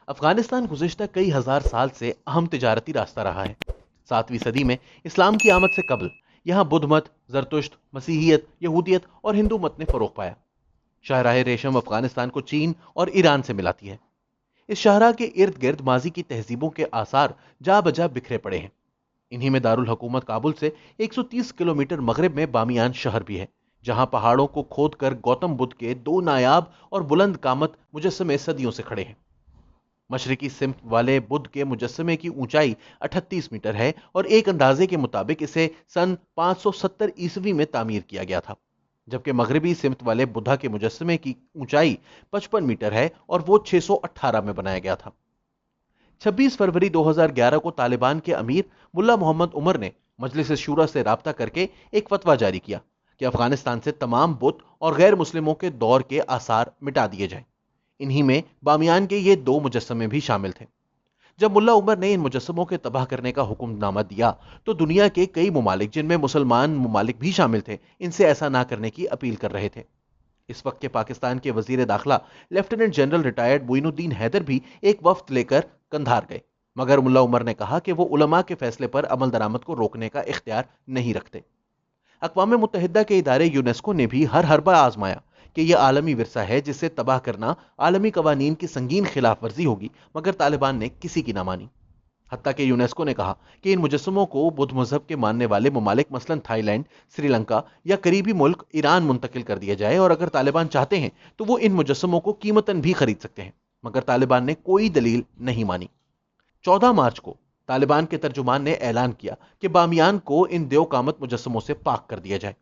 افغانستان گزشتہ کئی ہزار سال سے اہم تجارتی راستہ رہا ہے۔ 7ویں صدی میں اسلام کی آمد سے قبل یہاں بدھ مت، زرتشت، مسیحیت، یہودیت اور ہندو مت نے فروغ پایا۔ شاہراہ ریشم افغانستان کو چین اور ایران سے ملاتی ہے۔ اس شاہراہ کے ارد گرد ماضی کی تہذیبوں کے آثار جا بجا بکھرے پڑے ہیں۔ انہی میں دارالحکومت کابل سے 130 کلومیٹر مغرب میں بامیان شہر بھی ہے، جہاں پہاڑوں کو کھود کر گوتم بدھ کے 2 نایاب اور بلند قامت مجسمے صدیوں سے کھڑے ہیں۔ مشرقی سمت والے بدھ کے مجسمے کی اونچائی 38 میٹر ہے اور ایک اندازے کے مطابق اسے سن 570 عیسوی میں تعمیر کیا گیا تھا، جبکہ مغربی سمت والے بدھا کے مجسمے کی اونچائی 55 میٹر ہے اور وہ 618 میں بنایا گیا تھا۔ 26 فروری 2011 کو طالبان کے امیر ملا محمد عمر نے مجلس شورا سے رابطہ کر کے ایک فتویٰ جاری کیا کہ افغانستان سے تمام بت اور غیر مسلموں کے دور کے آثار مٹا دیے جائیں۔ انہی میں بامیان کے یہ 2 مجسمے بھی شامل تھے۔ جب ملا عمر نے ان مجسموں کے تباہ کرنے کا حکم نامہ دیا تو دنیا کے کئی ممالک، جن میں مسلمان ممالک بھی شامل تھے، ان سے ایسا نہ کرنے کی اپیل کر رہے تھے۔ اس وقت کے پاکستان کے وزیر داخلہ لیفٹیننٹ جنرل ریٹائرڈ معین الدین حیدر بھی ایک وفد لے کر قندھار گئے، مگر ملا عمر نے کہا کہ وہ علماء کے فیصلے پر عمل درآمد کو روکنے کا اختیار نہیں رکھتے۔ اقوام متحدہ کے ادارے یونیسکو نے بھی ہر حربہ آزمایا کہ یہ عالمی ورثہ ہے جسے تباہ کرنا عالمی قوانین کی سنگین خلاف ورزی ہوگی، مگر طالبان نے کسی کی نہ مانی۔ حتیٰ کہ یونیسکو نے کہا کہ ان مجسموں کو بدھ مذہب کے ماننے والے ممالک مثلا تھائی لینڈ، سری لنکا یا قریبی ملک ایران منتقل کر دیا جائے، اور اگر طالبان چاہتے ہیں تو وہ ان مجسموں کو قیمتاً بھی خرید سکتے ہیں، مگر طالبان نے کوئی دلیل نہیں مانی۔ 14 مارچ کو طالبان کے ترجمان نے اعلان کیا کہ بامیان کو ان 2 قامت مجسموں سے پاک کر دیا جائے۔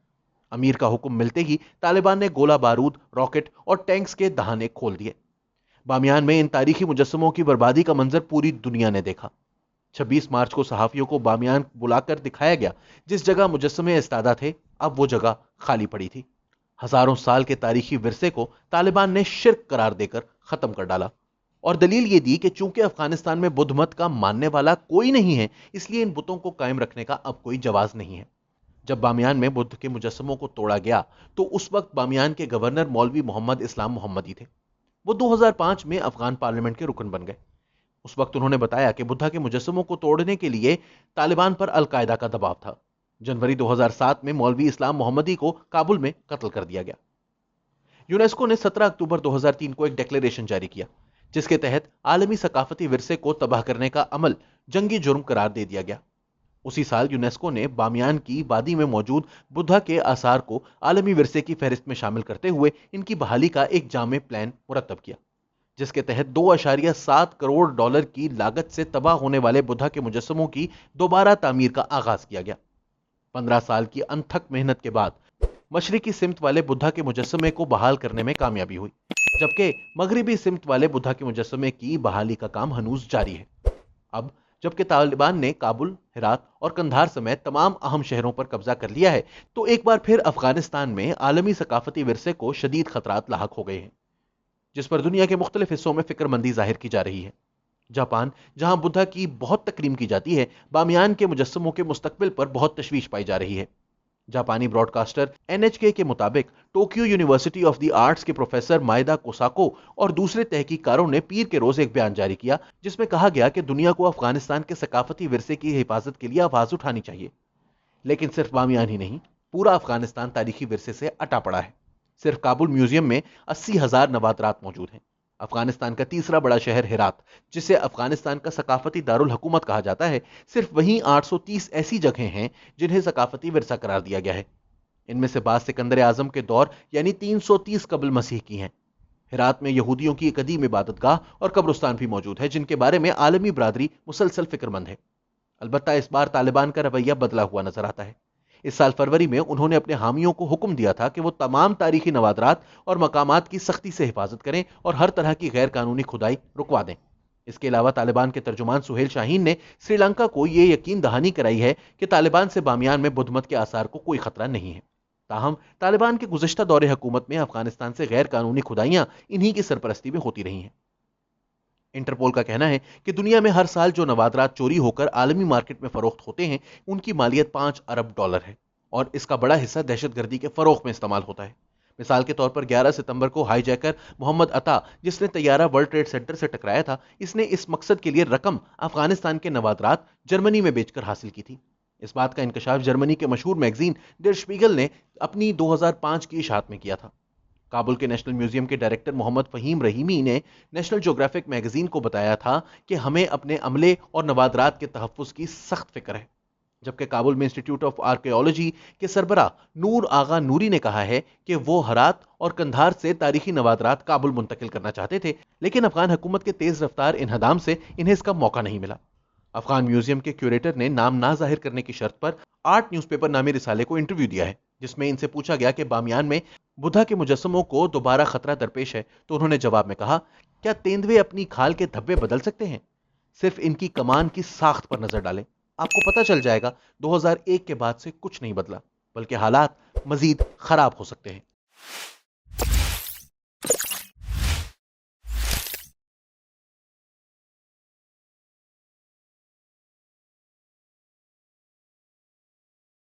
امیر کا حکم ملتے ہی طالبان نے گولہ بارود، راکٹ اور ٹینکس کے دہانے کھول دیے۔ بامیان میں ان تاریخی مجسموں کی بربادی کا منظر پوری دنیا نے دیکھا۔ 26 مارچ کو صحافیوں کو بامیان بلا کر دکھایا گیا، جس جگہ مجسمے استادہ تھے اب وہ جگہ خالی پڑی تھی۔ ہزاروں سال کے تاریخی ورثے کو طالبان نے شرک قرار دے کر ختم کر ڈالا، اور دلیل یہ دی کہ چونکہ افغانستان میں بدھ مت کا ماننے والا کوئی نہیں ہے، اس لیے ان بتوں کو قائم رکھنے کا اب کوئی جواز نہیں ہے۔ جب بامیان میں بدھ کے مجسموں کو توڑا گیا تو اس وقت بامیان کے گورنر مولوی محمد اسلام محمدی تھے۔ وہ 2005 میں افغان پارلیمنٹ کے رکن بن گئے۔ اس وقت انہوں نے بتایا کہ بدھا کے مجسموں کو توڑنے کے لیے طالبان پر القاعدہ کا دباؤ تھا۔ جنوری 2007 میں مولوی اسلام محمدی کو کابل میں قتل کر دیا گیا۔ یونیسکو نے 17 اکتوبر 2003 کو ایک ڈیکلیریشن جاری کیا، جس کے تحت عالمی ثقافتی ورثے کو تباہ کرنے کا عمل جنگی جرم قرار دے دیا گیا۔ اسی سال یونیسکو نے بامیان کی وادی میں موجود بدھا کے آثار کو عالمی ورثے کی فہرست میں شامل کرتے ہوئے ان کی بحالی کا ایک جامع پلان مرتب کیا، جس کے تحت $2.7 کروڑ کی لاگت سے تباہ ہونے والے بدھا کے مجسموں کی دوبارہ تعمیر کا آغاز کیا گیا۔ 15 سال کی انتھک محنت کے بعد مشرقی سمت والے بدھا کے مجسمے کو بحال کرنے میں کامیابی ہوئی، جبکہ مغربی سمت والے بدھا کے مجسمے کی بحالی کا کام ہنوز جاری ہے۔ اب جبکہ طالبان نے کابل، ہرات اور قندھار سمیت تمام اہم شہروں پر قبضہ کر لیا ہے، تو ایک بار پھر افغانستان میں عالمی ثقافتی ورثے کو شدید خطرات لاحق ہو گئے ہیں، جس پر دنیا کے مختلف حصوں میں فکر مندی ظاہر کی جا رہی ہے۔ جاپان، جہاں بدھا کی بہت تکریم کی جاتی ہے، بامیان کے مجسموں کے مستقبل پر بہت تشویش پائی جا رہی ہے۔ جاپانی براڈ کاسٹر NHK کے مطابق Tokyo university of the arts کے پروفیسر مائیدا کوساکو اور دوسرے تحقیقکاروں نے پیر کے روز ایک بیان جاری کیا، جس میں کہا گیا کہ دنیا کو افغانستان کے ثقافتی ورثے کی حفاظت کے لیے آواز اٹھانی چاہیے۔ لیکن صرف بامیان ہی نہیں، پورا افغانستان تاریخی ورثے سے اٹا پڑا ہے۔ صرف کابل میوزیم میں 80,000 نوادرات موجود ہیں۔ افغانستان کا تیسرا بڑا شہر ہرات، جسے افغانستان کا ثقافتی دارالحکومت کہا جاتا ہے، صرف وہیں 830 ایسی جگہیں ہیں جنہیں ثقافتی ورثہ قرار دیا گیا ہے۔ ان میں سے بعض سکندر اعظم کے دور یعنی 330 قبل مسیح کی ہیں۔ ہرات میں یہودیوں کی ایک قدیم عبادت گاہ اور قبرستان بھی موجود ہے، جن کے بارے میں عالمی برادری مسلسل فکر مند ہے۔ البتہ اس بار طالبان کا رویہ بدلا ہوا نظر آتا ہے۔ اس سال فروری میں انہوں نے اپنے حامیوں کو حکم دیا تھا کہ وہ تمام تاریخی نوادرات اور مقامات کی سختی سے حفاظت کریں اور ہر طرح کی غیر قانونی کھدائی رکوا دیں۔ اس کے علاوہ طالبان کے ترجمان سہیل شاہین نے سری لنکا کو یہ یقین دہانی کرائی ہے کہ طالبان سے بامیان میں بدھ مت کے آثار کو کوئی خطرہ نہیں ہے۔ تاہم طالبان کے گزشتہ دور حکومت میں افغانستان سے غیر قانونی کھدائیاں انہی کی سرپرستی میں ہوتی رہی ہیں۔ انٹرپول کا کہنا ہے کہ دنیا میں ہر سال جو نوادرات چوری ہو کر عالمی مارکیٹ میں فروخت ہوتے ہیں، ان کی مالیت $5 ارب ہے، اور اس کا بڑا حصہ دہشت گردی کے فروغ میں استعمال ہوتا ہے۔ مثال کے طور پر 11 ستمبر کو ہائی جیکر محمد عطا جس نے طیارہ ورلڈ ٹریڈ سینٹر سے ٹکرایا تھا، اس نے اس مقصد کے لیے رقم افغانستان کے نوادرات جرمنی میں بیچ کر حاصل کی تھی۔ اس بات کا انکشاف جرمنی کے مشہور میگزین ڈر شپیگل نے اپنی 2005 کی اشاعت میں کیا تھا۔ کابل کے نیشنل میوزیم کے ڈائریکٹر محمد فہیم رحیمی نے نیشنل جیوگرافک میگزین کو بتایا تھا کہ ہمیں اپنے عملے اور نوادرات کے تحفظ کی سخت فکر ہے، جبکہ کابل میں انسٹی ٹیوٹ آف آرکیالوجی کے سربراہ نور آغا نوری نے کہا ہے کہ وہ ہرات اور کندھار سے تاریخی نوادرات کابل منتقل کرنا چاہتے تھے، لیکن افغان حکومت کے تیز رفتار انہدام سے انہیں اس کا موقع نہیں ملا۔ افغان میوزیم کے کیوریٹر نے نام نہ ظاہر کرنے کی شرط پر آرٹ نیوز پیپر نامی رسالے کو انٹرویو دیا ہے، جس میں ان سے پوچھا گیا کہ بامیان میں بدھا کے مجسموں کو دوبارہ خطرہ درپیش ہے، تو انہوں نے جواب میں کہا، کیا تیندوے اپنی کھال کے دھبے بدل سکتے ہیں؟ صرف ان کی کمان کی ساخت پر نظر ڈالیں، آپ کو پتہ چل جائے گا 2001 کے بعد سے کچھ نہیں بدلا، بلکہ حالات مزید خراب ہو سکتے ہیں۔